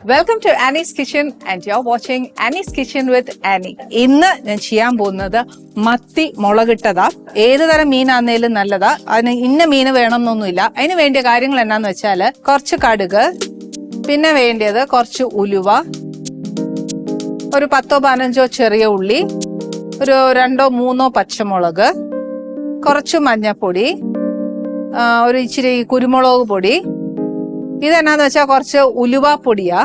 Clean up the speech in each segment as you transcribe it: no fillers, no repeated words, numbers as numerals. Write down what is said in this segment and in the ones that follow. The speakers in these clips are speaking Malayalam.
Welcome to Annie's kitchen and you are watching Annie's kitchen with Annie. ഇന്ന് ഞാൻ ചെയ്യാൻ പോകുന്നത് മത്തി മുളകിട്ടതാ. ഏത് തരം മീനാന്നേലും നല്ലതാ. അതിന് ഇന്ന മീന് വേണമെന്നൊന്നുമില്ല. അതിന് വേണ്ടിയ കാര്യങ്ങൾ എന്നാന്ന് വെച്ചാൽ കുറച്ച് കടുക്, പിന്നെ വേണ്ടിയത് കുറച്ച് ഉലുവ, ഒരു 10-15 ചെറിയ ഉള്ളി, ഒരു 2-3 പച്ചമുളക്, കുറച്ച് മഞ്ഞപ്പൊടി, ഒരു ഇച്ചിരി കുരുമുളക് പൊടി. ഇതെന്നാന്ന് വെച്ചാൽ കുറച്ച് ഉലുവാപ്പൊടിയാ.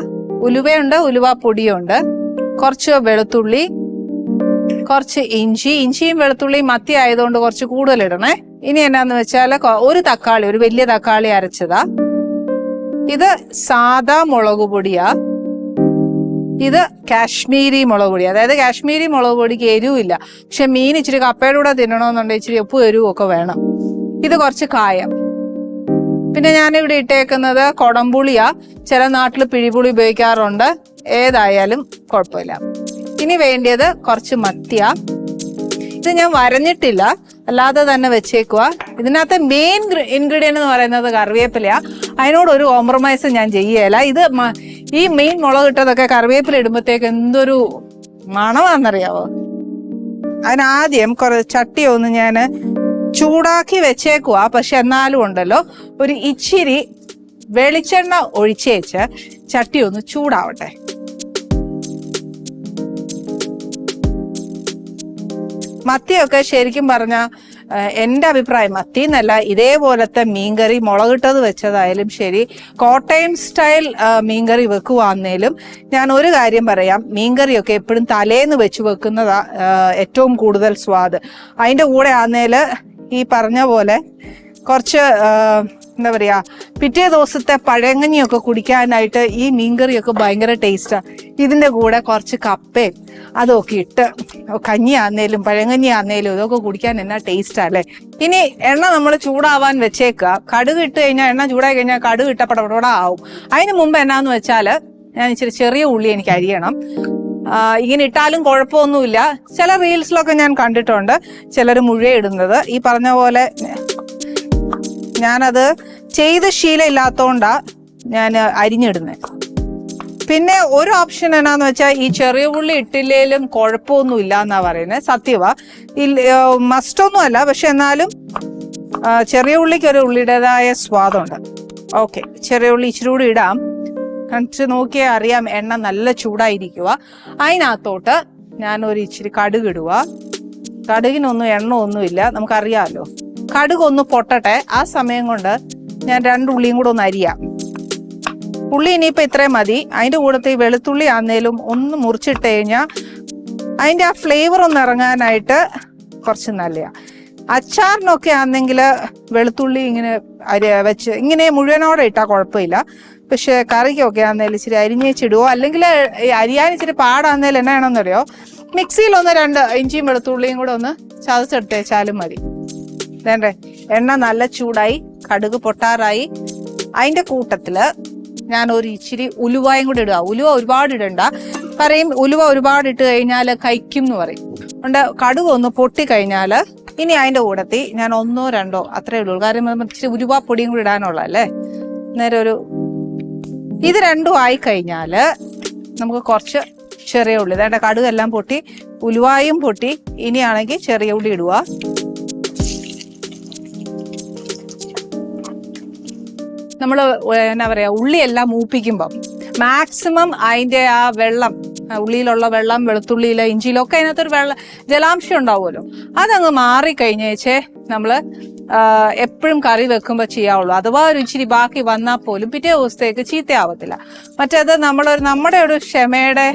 ഉലുവയുണ്ട്, ഉലുവാപ്പൊടിയുണ്ട്. കുറച്ച് വെളുത്തുള്ളി, കുറച്ച് ഇഞ്ചി. ഇഞ്ചിയും വെളുത്തുള്ളിയും മത്തി ആയതുകൊണ്ട് കുറച്ച് കൂടുതൽ ഇടണേ. ഇനി എന്നാന്ന് വെച്ചാൽ ഒരു തക്കാളി, ഒരു വലിയ തക്കാളി അരച്ചതാ. ഇത് സാദാ മുളക് പൊടിയാ. ഇത് കാശ്മീരി മുളക് പൊടി. അതായത് കാശ്മീരി മുളക് പൊടിക്ക് എരിവില്ല. പക്ഷെ മീൻ ഇച്ചിരി കപ്പയുടെ കൂടെ തിന്നണമെന്നുണ്ടെങ്കിൽ ഇച്ചിരി ഉപ്പും എരിവും ഒക്കെ വേണം. ഇത് കുറച്ച് കായം. പിന്നെ ഞാനിവിടെ ഇട്ടേക്കുന്നത് കൊടംപുളിയാ. ചില നാട്ടിൽ പിഴിപുളി ഉപയോഗിക്കാറുണ്ട്. ഏതായാലും കുഴപ്പമില്ല. ഇനി വേണ്ടിയത് കുറച്ച് മത്തിയാ. ഇത് ഞാൻ വരഞ്ഞിട്ടില്ല, അല്ലാതെ തന്നെ വെച്ചേക്കുക. ഇതിനകത്ത് മെയിൻ ഇൻഗ്രീഡിയന്റ് എന്ന് പറയുന്നത് കറിവേപ്പിലയാ. അതിനോട് ഒരു കോംപ്രമൈസ് ഞാൻ ചെയ്യല. ഇത് ഈ മെയിൻ മുളക് ഇട്ടതൊക്കെ കറിവേപ്പില ഇടുമ്പോഴത്തേക്ക് എന്തൊരു മണമാണെന്നറിയാവോ. അതിനാദ്യം ചട്ടി ഒന്ന് ഞാൻ ചൂടാക്കി വെച്ചേക്കുക. പക്ഷെ എന്നാലും ഉണ്ടല്ലോ, ഒരു ഇച്ചിരി വെളിച്ചെണ്ണ ഒഴിച്ചേച്ച് ചട്ടി ഒന്ന് ചൂടാവട്ടെ. മത്തിയൊക്കെ ശരിക്കും പറഞ്ഞ എൻ്റെ അഭിപ്രായം, മത്തി എന്നല്ല, ഇതേപോലത്തെ മീൻകറി മുളകിട്ടത് വെച്ചതായാലും ശരി, കോട്ടയം സ്റ്റൈൽ മീൻകറി വെക്കുവാന്നേലും ഞാൻ ഒരു കാര്യം പറയാം, മീൻകറിയൊക്കെ എപ്പോഴും തലേന്ന് വെച്ച് വെക്കുന്നതാ ഏറ്റവും കൂടുതൽ സ്വാദ്. അതിൻ്റെ കൂടെ ആന്നേൽ ഈ പറഞ്ഞ പോലെ കുറച്ച് എന്താ പറയുക, പിറ്റേ ദിവസത്തെ പഴങ്കഞ്ഞിയൊക്കെ കുടിക്കാനായിട്ട് ഈ മീൻകറിയൊക്കെ ഭയങ്കര ടേസ്റ്റാണ്. ഇതിൻ്റെ കൂടെ കുറച്ച് കപ്പയും അതൊക്കെ ഇട്ട് കഞ്ഞി ആന്നേലും പഴങ്കഞ്ഞി ആന്നേലും ഇതൊക്കെ കുടിക്കാൻ എന്നാ ടേസ്റ്റാ അല്ലേ. ഇനി എണ്ണ നമ്മൾ ചൂടാവാൻ വെച്ചേക്കുക. കടുക് ഇട്ട് കഴിഞ്ഞാൽ, എണ്ണ ചൂടായി കഴിഞ്ഞാൽ കടുക് ഇട്ട പടപട ആവും. അതിന് മുമ്പ് എന്നാന്ന് വെച്ചാൽ ഞാൻ ഇച്ചിരി ചെറിയ ഉള്ളി എനിക്ക് അരിയണം. ഇങ്ങനെ ഇട്ടാലും കുഴപ്പമൊന്നുമില്ല. ചില റീൽസിലൊക്കെ ഞാൻ കണ്ടിട്ടുണ്ട് ചിലർ മുഴുവൻ ഇടുന്നത്. ഈ പറഞ്ഞ പോലെ ഞാനത് ചെയ്ത് ശീലം ഇല്ലാത്തതുകൊണ്ടാ ഞാൻ അരിഞ്ഞിടുന്നത്. പിന്നെ ഒരു ഓപ്ഷൻ എന്നാന്ന് വെച്ചാൽ ഈ ചെറിയ ഉള്ളി ഇട്ടില്ലേലും കുഴപ്പമൊന്നുമില്ല എന്നാ പറയുന്നത്. സത്യവാ, മസ്റ്റൊന്നും അല്ല, പക്ഷെ എന്നാലും ചെറിയ ഉള്ളിക്ക് ഒരു ഉള്ളിയുടേതായ സ്വാദുണ്ട്. ഓക്കെ, ചെറിയ ഉള്ളി ഇച്ചിരി കൂടി ഇടാം. കണിച്ച് നോക്കിയാൽ അറിയാം എണ്ണ നല്ല ചൂടായിരിക്കുക. അതിനകത്തോട്ട് ഞാൻ ഒരു ഇച്ചിരി കടുക് ഇടുക. കടുകിനൊന്നും എണ്ണ ഒന്നുമില്ല, നമുക്കറിയാമല്ലോ. കടുക് ഒന്ന് പൊട്ടട്ടെ. ആ സമയം കൊണ്ട് ഞാൻ 2 ഉള്ളിയും കൂടെ ഒന്ന് അരിയാം. ഉള്ളി ഇനിയിപ്പോൾ ഇത്രയും മതി. അതിൻ്റെ കൂടത്തെ ഈ വെളുത്തുള്ളി ആന്നേലും ഒന്ന് മുറിച്ചിട്ട് കഴിഞ്ഞാൽ അതിൻ്റെ ആ ഫ്ലേവർ ഒന്ന് ഇറങ്ങാനായിട്ട് കുറച്ച് നല്ലതാണ്. അച്ചാറിനൊക്കെ ആണെങ്കിൽ വെളുത്തുള്ളി ഇങ്ങനെ വെച്ച് ഇങ്ങനെ മുഴുവനോടെ ഇട്ടാൽ കുഴപ്പമില്ല. പക്ഷെ കറിക്കൊക്കെ ആന്നേലും ഇച്ചിരി അരിഞ്ഞേച്ചിടുവോ, അല്ലെങ്കിൽ അരിയാൻ ഇച്ചിരി പാടാന്നേലും എന്നാ വേണമെന്നറിയോ, മിക്സിയിലൊന്ന് 2 ഇഞ്ചിയും വെളുത്തുള്ളിയും കൂടെ ഒന്ന് ചതച്ചെടുത്തേച്ചാലും മതി. വേണ്ടേ, എണ്ണ നല്ല ചൂടായി, കടുക് പൊട്ടാറായി. അതിൻ്റെ കൂട്ടത്തില് ഞാൻ ഒരു ഇച്ചിരി ഉലുവായും കൂടെ ഇടുക. ഉലുവ ഒരുപാട് ഇടണ്ട, പറയും ഉലുവ ഒരുപാട് ഇട്ട് കഴിഞ്ഞാൽ കഴിക്കും എന്ന് പറയും. അതുകൊണ്ട് കടുക് ഒന്ന് പൊട്ടിക്കഴിഞ്ഞാൽ ഇനി അതിൻ്റെ കൂടത്തിൽ ഞാൻ 1-2 അത്രേ ഉള്ളൂ. കാര്യം ഇച്ചിരി ഉലുവാപ്പൊടിയും കൂടി ഇടാനുള്ളതല്ലേ. നേരെ ഇത് രണ്ടും ആയി കഴിഞ്ഞാൽ നമുക്ക് കുറച്ച് ചെറിയ ഉള്ളി, വേണ്ട കടുകെല്ലാം പൊട്ടി ഉലുവായും പൊട്ടി. ഇനിയാണെങ്കിൽ ചെറിയ ഉള്ളി ഇടുക. നമ്മൾ എന്നാ പറയാ, ഉള്ളിയെല്ലാം മൂപ്പിക്കുമ്പം മാക്സിമം അതിൻ്റെ ആ വെള്ളം, ഉള്ളിയിലുള്ള വെള്ളം, വെളുത്തുള്ളിയിലെ ഇഞ്ചിയിലൊക്കെ അതിനകത്തൊരു ജലാംശം ഉണ്ടാവുമല്ലോ, അതങ്ങ് മാറിക്കഴിഞ്ഞേച്ചേ നമ്മൾ എപ്പോഴും കറി വെക്കുമ്പോൾ ചെയ്യാവുള്ളൂ. അഥവാ ഒരു ഇച്ചിരി ബാക്കി വന്നാൽ പോലും പിറ്റേ ദിവസത്തേക്ക് ചീത്തയാവത്തില്ല. മറ്റേത് നമ്മുടെ ഒരു ക്ഷമയുടെ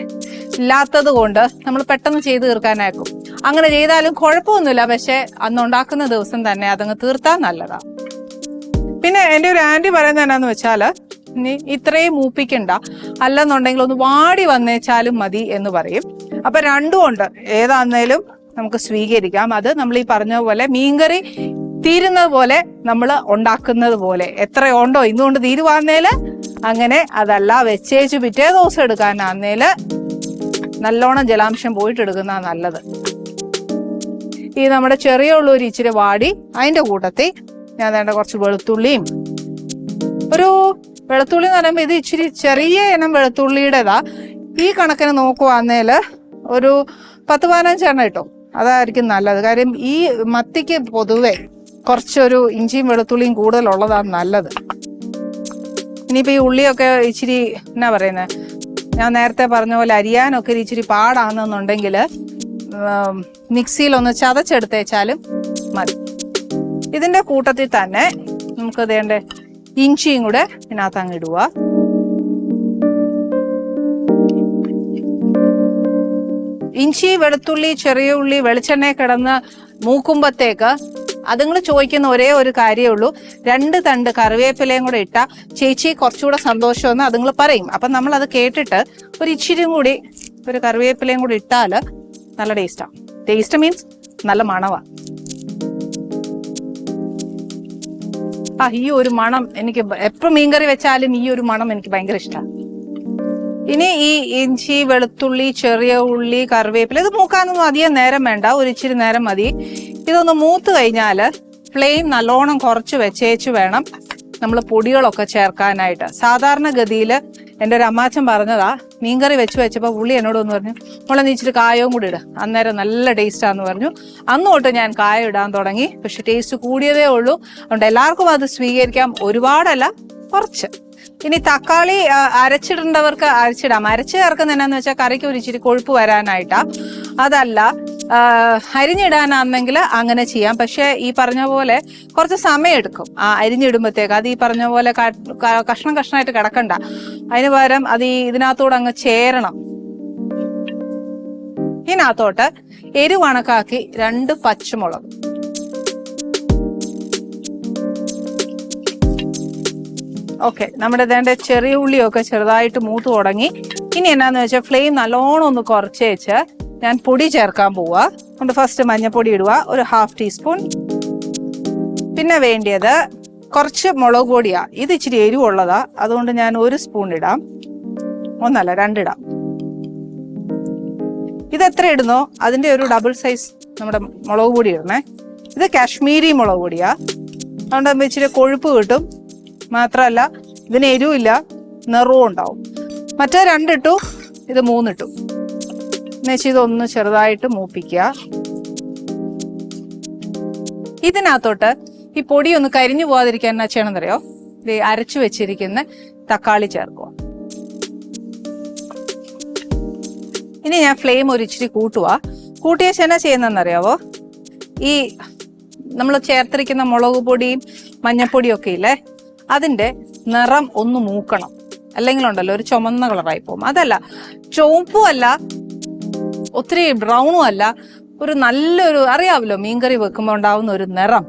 ഇല്ലാത്തത് കൊണ്ട് നമ്മൾ പെട്ടെന്ന് ചെയ്ത് തീർക്കാനായിരിക്കും. അങ്ങനെ ചെയ്താലും കുഴപ്പമൊന്നുമില്ല, പക്ഷെ അന്നുണ്ടാക്കുന്ന ദിവസം തന്നെ അതങ്ങ് തീർത്താൽ നല്ലതാണ്. പിന്നെ എൻ്റെ ഒരു ആൻറ്റി പറയുന്നത് എന്നാന്ന് വെച്ചാൽ, ഇനി ഇത്രയും മൂപ്പിക്കണ്ട, അല്ലെന്നുണ്ടെങ്കിൽ ഒന്ന് വാടി വന്നേച്ചാലും മതി എന്ന് പറയും. അപ്പൊ രണ്ടും ഉണ്ട്, ഏതാന്നേലും നമുക്ക് സ്വീകരിക്കാം. അത് നമ്മൾ ഈ പറഞ്ഞ പോലെ മീൻകറി തീരുന്നത് പോലെ നമ്മൾ ഉണ്ടാക്കുന്നത് പോലെ എത്രയുണ്ടോ ഇന്നുകൊണ്ട് തീരുവാന്നേല് അങ്ങനെ, അതല്ല വെച്ചേച്ച് പിറ്റേ ദിവസം എടുക്കാനാന്നേല് നല്ലോണം ജലാംശം പോയിട്ട് എടുക്കുന്ന നല്ലത്. ഈ നമ്മുടെ ചെറിയ ഉള്ള ഒരു ഇച്ചിരി വാടി, അതിൻ്റെ കൂട്ടത്തിൽ ഞാൻ വേണ്ട കുറച്ച് വെളുത്തുള്ളിയും ഒരു വെളുത്തുള്ളി എന്ന് പറയുമ്പോൾ ഇത് ഇച്ചിരി ചെറിയ ഇനം വെളുത്തുള്ളിയുടേതാ. ഈ കണക്കിന് നോക്കുവാന്നേൽ ഒരു 10-15 എണ്ണം കിട്ടും. അതായിരിക്കും നല്ലത്. കാര്യം ഈ മത്തിക്ക് പൊതുവെ കുറച്ചൊരു ഇഞ്ചിയും വെളുത്തുള്ളിയും കൂടുതലുള്ളതാണ് നല്ലത്. ഇനിയിപ്പോൾ ഈ ഉള്ളിയൊക്കെ ഇച്ചിരി എന്നാ പറയുന്നത്, ഞാൻ നേരത്തെ പറഞ്ഞ പോലെ അരിയാനൊക്കെ ഇച്ചിരി പാടാണെന്നുണ്ടെങ്കിൽ മിക്സിയിലൊന്ന് ചതച്ചെടുത്തേച്ചാലും മതി. ഇതിൻ്റെ കൂട്ടത്തിൽ തന്നെ നമുക്ക് വേണ്ട ഇഞ്ചിയും കൂടെ ഇതിനകത്ത് അങ്ങ് ഇടുക. ഇഞ്ചി, വെളുത്തുള്ളി, ചെറിയ ഉള്ളി വെളിച്ചെണ്ണയിൽ കിടന്ന് മൂക്കുമ്പത്തേക്ക് അതുങ്ങൾ ചോദിക്കുന്ന ഒരേ ഒരു കാര്യമേ ഉള്ളൂ, 2 തണ്ട് കറിവേപ്പിലയും കൂടെ ഇട്ടാൽ ചേച്ചി കുറച്ചുകൂടെ സന്തോഷമെന്ന് അതുങ്ങൾ പറയും. അപ്പം നമ്മളത് കേട്ടിട്ട് ഒരു ഇച്ചിരിയും കൂടി ഒരു കറിവേപ്പിലയും കൂടി ഇട്ടാൽ നല്ല ടേസ്റ്റാണ്. ടേസ്റ്റ് മീൻസ് നല്ല മണമാണ്. ഈ ഒരു മണം എനിക്ക് എപ്പോൾ മീൻകറി വെച്ചാലും ഈ ഒരു മണം എനിക്ക് ഭയങ്കര ഇഷ്ടമാണ്. ഇനി ഈ ഇഞ്ചി, വെളുത്തുള്ളി, ചെറിയ ഉള്ളി, കറിവേപ്പില ഇത് മൂക്കാനൊന്നും അധികം നേരം വേണ്ട, ഒരു ഇച്ചിരി നേരം മതി. ഇതൊന്ന് മൂത്ത് കഴിഞ്ഞാൽ ഫ്ലെയിം നല്ലോണം കുറച്ച് വെച്ചേച്ച് വേണം നമ്മൾ പൊടികളൊക്കെ ചേർക്കാനായിട്ട്. സാധാരണഗതിയിൽ എൻ്റെ ഒരു അമ്മാച്ചൻ പറഞ്ഞതാ, മീൻകറി വെച്ചപ്പോൾ പുള്ളി എന്നോടൊന്ന് പറഞ്ഞു, മോളെ നീ ഇച്ചിരി കായവും കൂടി ഇടുക, അന്നേരം നല്ല ടേസ്റ്റാന്ന് പറഞ്ഞു. അന്ന് തൊട്ട് ഞാൻ കായ ഇടാൻ തുടങ്ങി. പക്ഷെ ടേസ്റ്റ് കൂടിയതേ ഉള്ളൂ. അതുകൊണ്ട് എല്ലാവർക്കും അത് സ്വീകരിക്കാം, ഒരുപാടല്ല, കുറച്ച്. ഇനി തക്കാളി അരച്ചിടേണ്ടവർക്ക് അരച്ചിടാം. അരച്ച് ചേർക്കുന്ന എന്നാന്ന് വെച്ചാൽ കറിക്ക് ഒരു ഇച്ചിരി കൊഴുപ്പ് വരാനായിട്ടാ. അതല്ല അരിഞ്ഞിടാനാണെങ്കിൽ അങ്ങനെ ചെയ്യാം. പക്ഷെ ഈ പറഞ്ഞ പോലെ കുറച്ച് സമയം എടുക്കും അരിഞ്ഞിടുമ്പോഴത്തേക്ക്. അത് ഈ പറഞ്ഞ പോലെ കഷ്ണം കഷ്ണമായിട്ട് കിടക്കണ്ട. അതിന് പകരം അത് ഇതിനകത്തോട് അങ്ങ് ചേരണം. ഇതിനകത്തോട്ട് എരിവ് കണക്കാക്കി 2 പച്ചമുളക്, ഓക്കെ. നമ്മുടെ ഇതേണ്ട ചെറിയ ഉള്ളിയൊക്കെ ചെറുതായിട്ട് മൂത്ത് തുടങ്ങി. ഇനി എന്നാന്ന് വെച്ചാൽ ഫ്ലെയിം നല്ലോണം ഒന്ന് കുറച്ച് വെച്ച് ഞാൻ പൊടി ചേർക്കാൻ പോവുക. കൊണ്ട് ഫസ്റ്റ് മഞ്ഞൾപ്പൊടി ഇടുക, ഒരു 1/2 ടീസ്പൂൺ. പിന്നെ വേണ്ടിയത് കുറച്ച് മുളക് പൊടിയാ. ഇത് ഇച്ചിരി എരിവുള്ളതാ, അതുകൊണ്ട് ഞാൻ 1 സ്പൂൺ ഇടാം. 1 അല്ല 2 ഇടാം. ഇത് എത്ര ഇടുന്നോ അതിന്റെ ഒരു ഡബിൾ സൈസ് നമ്മുടെ മുളക് പൊടി ഇടണേ. ഇത് കാശ്മീരി മുളക് പൊടിയാ, അതുകൊണ്ട് ഇച്ചിരി കൊഴുപ്പ് കിട്ടും. മാത്രമല്ല ഇതിന് എരിവില്ല, നിറവും ഉണ്ടാവും. മറ്റേ 2 ഇട്ടു, ഇത് 3 ഇട്ടു. എന്നുവെച്ചാൽ ഇതൊന്ന് ചെറുതായിട്ട് മൂപ്പിക്കുക. ഇതിനകത്തോട്ട് ഈ പൊടി ഒന്ന് കരിഞ്ഞു പോകാതിരിക്കാൻ എന്നാ ചെയ്യണമെന്നറിയോ, ഇത് അരച്ചു വെച്ചിരിക്കുന്ന തക്കാളി ചേർക്കുക. ഇനി ഞാൻ ഫ്ലെയിം ഒരു ഇച്ചിരി കൂട്ടുക. കൂട്ടിയ ശേഷം ചെയ്യുന്നതെന്നറിയാവോ, ഈ നമ്മൾ ചേർത്തിരിക്കുന്ന മുളക് പൊടിയും മഞ്ഞപ്പൊടിയും ഒക്കെ ഇല്ലേ, അതിന്റെ നിറം ഒന്ന് മൂക്കണം. അല്ലെങ്കിൽ ഉണ്ടല്ലോ ഒരു ചുമന്ന കളറായി പോകും. അതല്ല ചുവപ്പും അല്ല ഒത്തിരി ബ്രൗണും അല്ല, ഒരു നല്ലൊരു അറിയാമല്ലോ മീൻകറി വെക്കുമ്പോൾ ഉണ്ടാവുന്ന ഒരു നിറം,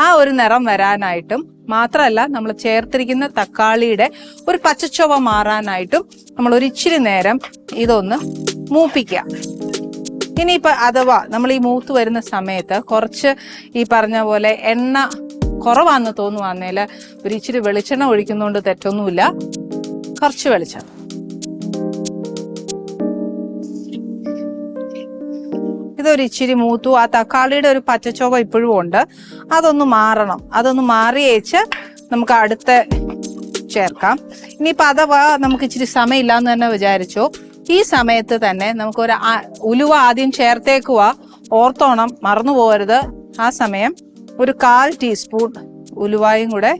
ആ ഒരു നിറം വരാനായിട്ടും മാത്രമല്ല നമ്മൾ ചേർത്തിരിക്കുന്ന തക്കാളിയുടെ ഒരു പച്ചച്ചുവ മാറാനായിട്ടും നമ്മൾ ഒരു ഇച്ചിരി നേരം ഇതൊന്ന് മൂപ്പിക്കുക. ഇനിയിപ്പോ അഥവാ നമ്മൾ ഈ മൂത്ത് വരുന്ന സമയത്ത് കുറച്ച് ഈ പറഞ്ഞ പോലെ എണ്ണ കുറവാന്ന് തോന്നുവാന്നേൽ ഒരു ഇച്ചിരി വെളിച്ചെണ്ണ ഒഴിക്കുന്നതുകൊണ്ട് തെറ്റൊന്നുമില്ല. കുറച്ച് വെളിച്ചെണ്ണ. ഇതൊരു ഇച്ചിരി മൂത്തു. ആ തക്കാളിയുടെ ഒരു പച്ചച്ചോവ ഇപ്പോഴും ഉണ്ട്, അതൊന്ന് മാറണം. അതൊന്ന് മാറിയേച്ച് നമുക്ക് അടുത്ത ചേർക്കാം. ഇനിയിപ്പോൾ അഥവാ നമുക്ക് ഇച്ചിരി സമയമില്ലാന്ന് തന്നെ വിചാരിച്ചോ, ഈ സമയത്ത് തന്നെ നമുക്കൊരു ഉലുവ ആദ്യം ചേർത്തേക്കുക. ഓർത്തോണം, മറന്നു പോകരുത്. ആ സമയം ഒരു 1/4 ടീസ്പൂൺ ഉലുവായും കൂടെ,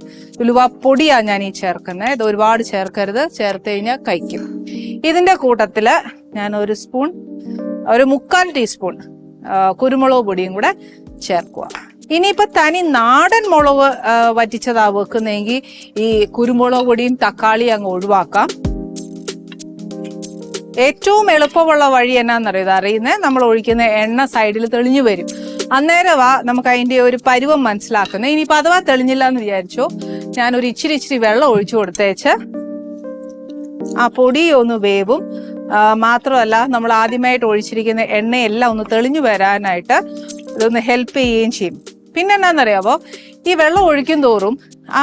ഉലുവ പൊടിയാണ് ഞാൻ ഈ ചേർക്കുന്നത്. ഇത് ഒരുപാട് ചേർക്കരുത്, ചേർത്ത് കഴിഞ്ഞാൽ കഴിക്കും. ഇതിന്റെ കൂട്ടത്തില് ഞാൻ ഒരു 1/4 ടീസ്പൂൺ കുരുമുളക് പൊടിയും കൂടെ ചേർക്കുക. ഇനിയിപ്പോ തനി നാടൻ മുളക് വറ്റിച്ചതാ വെക്കുന്നെങ്കിൽ ഈ കുരുമുളക് പൊടിയും തക്കാളിയും അങ്ങ് ഒഴിവാക്കാം. ഏറ്റവും എളുപ്പമുള്ള വഴി എന്നാന്നറിയോ, അറിയുന്നത് നമ്മൾ ഒഴിക്കുന്ന എണ്ണ സൈഡിൽ തെളിഞ്ഞു വരും. അന്നേരവാ നമുക്ക് അതിന്റെ ഒരു പരുവം മനസ്സിലാക്കുന്നത്. ഇനിയിപ്പോൾ അഥവാ തെളിഞ്ഞില്ല എന്ന് വിചാരിച്ചോ, ഞാനൊരു ഇച്ചിരി വെള്ളം ഒഴിച്ചു കൊടുത്തേച്ച് ആ പൊടി ഒന്ന് വേവും. മാത്രമല്ല നമ്മൾ ആദ്യമായിട്ട് ഒഴിച്ചിരിക്കുന്ന എണ്ണയെല്ലാം ഒന്ന് തെളിഞ്ഞു വരാനായിട്ട് ഇതൊന്ന് ഹെൽപ്പ് ചെയ്യുകയും ചെയ്യും. പിന്നെ എന്നാന്നറിയാവോ, ഈ വെള്ളം ഒഴിക്കും തോറും ആ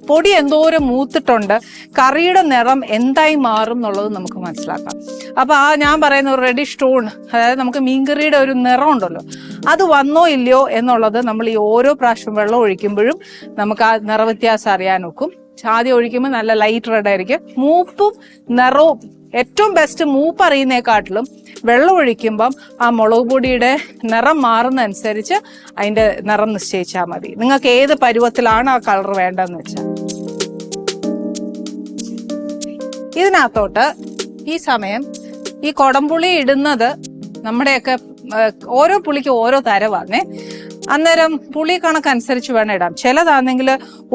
പൊടി എന്തോരം മൂത്തിട്ടുണ്ട്, കറിയുടെ നിറം എന്തായി മാറും എന്നുള്ളത് നമുക്ക് മനസ്സിലാക്കാം. അപ്പൊ ഞാൻ പറയുന്ന ഒരു റെഡിഷ് ടോൺ, അതായത് നമുക്ക് മീൻകറിയുടെ ഒരു നിറം ഉണ്ടല്ലോ, അത് വന്നോ ഇല്ലയോ എന്നുള്ളത് നമ്മൾ ഈ ഓരോ പ്രാവശ്യം വെള്ളം ഒഴിക്കുമ്പോഴും നമുക്ക് ആ നിറവ്യത്യാസം അറിയാൻ നോക്കും. ആദ്യം ഒഴിക്കുമ്പോൾ നല്ല ലൈറ്റ് റെഡ് ആയിരിക്കും. മൂപ്പും നിറവും ഏറ്റവും ബെസ്റ്റ് മൂപ്പ് അറിയുന്നേക്കാട്ടിലും വെള്ളം ഒഴിക്കുമ്പം ആ മുളക് പൊടിയുടെ നിറം മാറുന്നതനുസരിച്ച് അതിൻ്റെ നിറം നിശ്ചയിച്ചാൽ മതി. നിങ്ങൾക്ക് ഏത് പരുവത്തിലാണ് ആ കളർ വേണ്ടതെന്ന് വെച്ചാൽ. ഇതിനകത്തോട്ട് ഈ സമയം ഈ കൊടംപുളി ഇടുന്നത് നമ്മുടെയൊക്കെ ഓരോ പുളിക്ക് ഓരോ തരവാന്നേ. അന്നേരം പുളി കണക്കനുസരിച്ച് വേണം ഇടാം. ചിലതാണെങ്കിൽ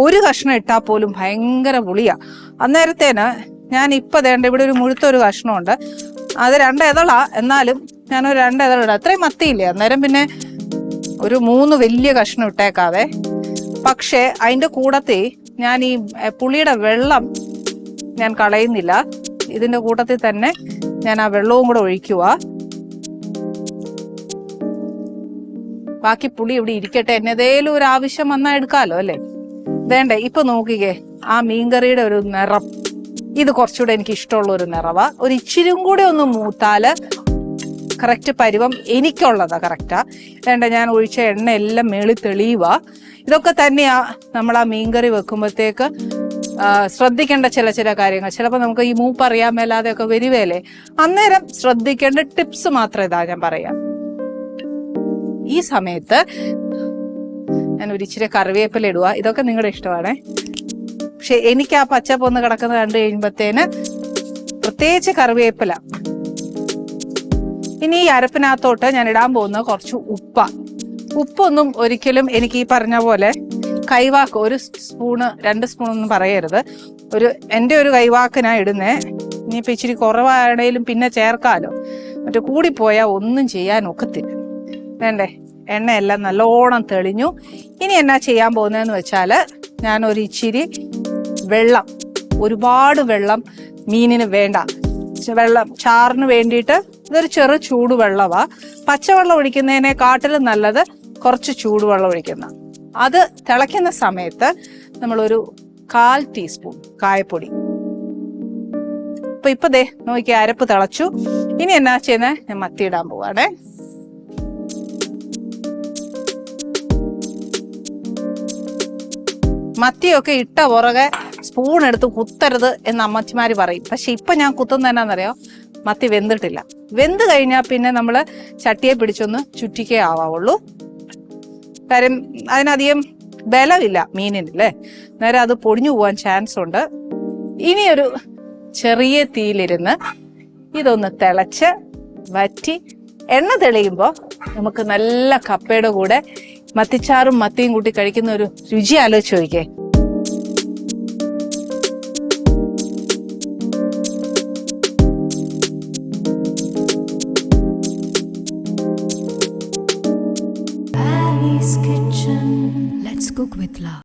ഒരു കഷ്ണം ഇട്ടാൽ പോലും ഭയങ്കര പുളിയാ. അന്നേരത്തേന് ഞാൻ ഇപ്പം വേണ്ട ഇവിടെ ഒരു മുഴുത്തൊരു കഷ്ണമുണ്ട്, അത് 2 ഇതളാ, എന്നാലും ഞാനൊരു 2 ഇതളിടാം. അത്രയും മത്തിയില്ലേ, അന്നേരം പിന്നെ ഒരു 3 വലിയ കഷ്ണം ഇട്ടേക്കാവേ. പക്ഷേ അതിൻ്റെ കൂടത്തിൽ ഞാൻ ഈ പുളിയുടെ വെള്ളം ഞാൻ കളയുന്നില്ല. ഇതിൻ്റെ കൂട്ടത്തിൽ തന്നെ ഞാൻ ആ വെള്ളവും കൂടെ ഒഴിക്കുക. ബാക്കി പുളി ഇവിടെ ഇരിക്കട്ടെ, എന്നതേലും ഒരു ആവശ്യം വന്നാൽ എടുക്കാമല്ലോ അല്ലേ. വേണ്ടേ, ഇപ്പൊ നോക്കിക്കേ ആ മീൻകറിയുടെ ഒരു നിറം, ഇത് കുറച്ചുകൂടെ എനിക്ക് ഇഷ്ടമുള്ള ഒരു നിറവാ. ഒരു ഇച്ചിരിയും കൂടെ ഒന്ന് മൂത്താല് കറക്റ്റ് പരുവം എനിക്കുള്ളതാ, കറക്റ്റാ. വേണ്ട, ഞാൻ ഒഴിച്ച എണ്ണ എല്ലാം മേളി തെളിയുക. ഇതൊക്കെ തന്നെയാ നമ്മൾ ആ മീൻകറി വെക്കുമ്പോഴത്തേക്ക് ശ്രദ്ധിക്കേണ്ട ചില കാര്യങ്ങൾ. ചിലപ്പോൾ നമുക്ക് ഈ മൂപ്പ് അറിയാൻ മേലാതെ ഒക്കെ വരുവേലേ, അന്നേരം ശ്രദ്ധിക്കേണ്ട ടിപ്സ് മാത്രം ഇതാ ഞാൻ പറയാം. ഈ സമയത്ത് ഞാൻ ഒരു ഇച്ചിരി കറിവേപ്പില ഇടുക. ഇതൊക്കെ നിങ്ങളുടെ ഇഷ്ടമാണേ, പക്ഷെ എനിക്ക് ആ പച്ചപ്പ് ഒന്ന് കിടക്കുന്നത് കണ്ടു കഴിയുമ്പത്തേന് പ്രത്യേകിച്ച് കറിവേപ്പില. ഇനി ഈ അരപ്പിനകത്തോട്ട് ഞാൻ ഇടാൻ പോകുന്ന കുറച്ച് ഉപ്പൊന്നും ഒരിക്കലും എനിക്ക് ഈ പറഞ്ഞ പോലെ കൈവാക്ക് 1 സ്പൂണ് 2 സ്പൂണൊന്നും പറയരുത്. എൻ്റെ ഒരു കൈവാക്ക് ഞാൻ ഇടുന്നേ. ഇനിയിപ്പോൾ ഇച്ചിരി കുറവാണേലും പിന്നെ ചേർക്കാമല്ലോ, മറ്റേ കൂടിപ്പോയാൽ ഒന്നും ചെയ്യാൻ ഒക്കത്തില്ല. വേണ്ടേ, എണ്ണയെല്ലാം നല്ലോണം തെളിഞ്ഞു. ഇനി എന്നാ ചെയ്യാൻ പോകുന്നതെന്ന് വെച്ചാൽ ഞാനൊരു ഇച്ചിരി വെള്ളം, ഒരുപാട് വെള്ളം മീനിന് വേണ്ട, വെള്ളം ചാറിന് വേണ്ടിയിട്ട് ഇതൊരു ചെറു ചൂടുവെള്ളമാ. പച്ചവെള്ളം ഒഴിക്കുന്നതിനെക്കാട്ടിലും നല്ലത് കുറച്ച് ചൂടുവെള്ളം ഒഴിക്കുന്ന. അത് തിളയ്ക്കുന്ന സമയത്ത് നമ്മളൊരു 1/4 ടീസ്പൂൺ കായപ്പൊടി. ഇപ്പൊ ദേ നോക്കി അരപ്പ് തിളച്ചു. ഇനി എന്നാ ചെയ്യുന്നത്, ഞാൻ മത്തി ഇടാൻ പോവാണേ. മത്തിയൊക്കെ ഇട്ട പുറകെ സ്പൂൺ എടുത്ത് കുത്തരുത് എന്ന് അമ്മച്ചിമാര് പറയും. പക്ഷെ ഇപ്പൊ ഞാൻ കുത്തുന്നത് എന്നാന്നറിയോ, മത്തി വെന്തിട്ടില്ല. വെന്ത് കഴിഞ്ഞാൽ പിന്നെ നമ്മൾ ചട്ടിയെ പിടിച്ചൊന്ന് ചുറ്റിക്കേ ആവാവുള്ളൂ. കാര്യം അതിനധികം ബലമില്ല മീനിനല്ലേ, നേരെ അത് പൊടിഞ്ഞു പോവാൻ ചാൻസ് ഉണ്ട്. ഇനി ഒരു ചെറിയ തീയിലിരുന്ന് ഇതൊന്ന് തിളച്ച് വറ്റി എണ്ണ തെളിയുമ്പോൾ നമുക്ക് നല്ല കപ്പയുടെ കൂടെ മത്തിച്ചാറും മത്തിയും കൂട്ടി കഴിക്കുന്ന ഒരു രുചി ആലോചിച്ച് നോക്കിക്കേ. Annie's Kitchen. Let's cook with love.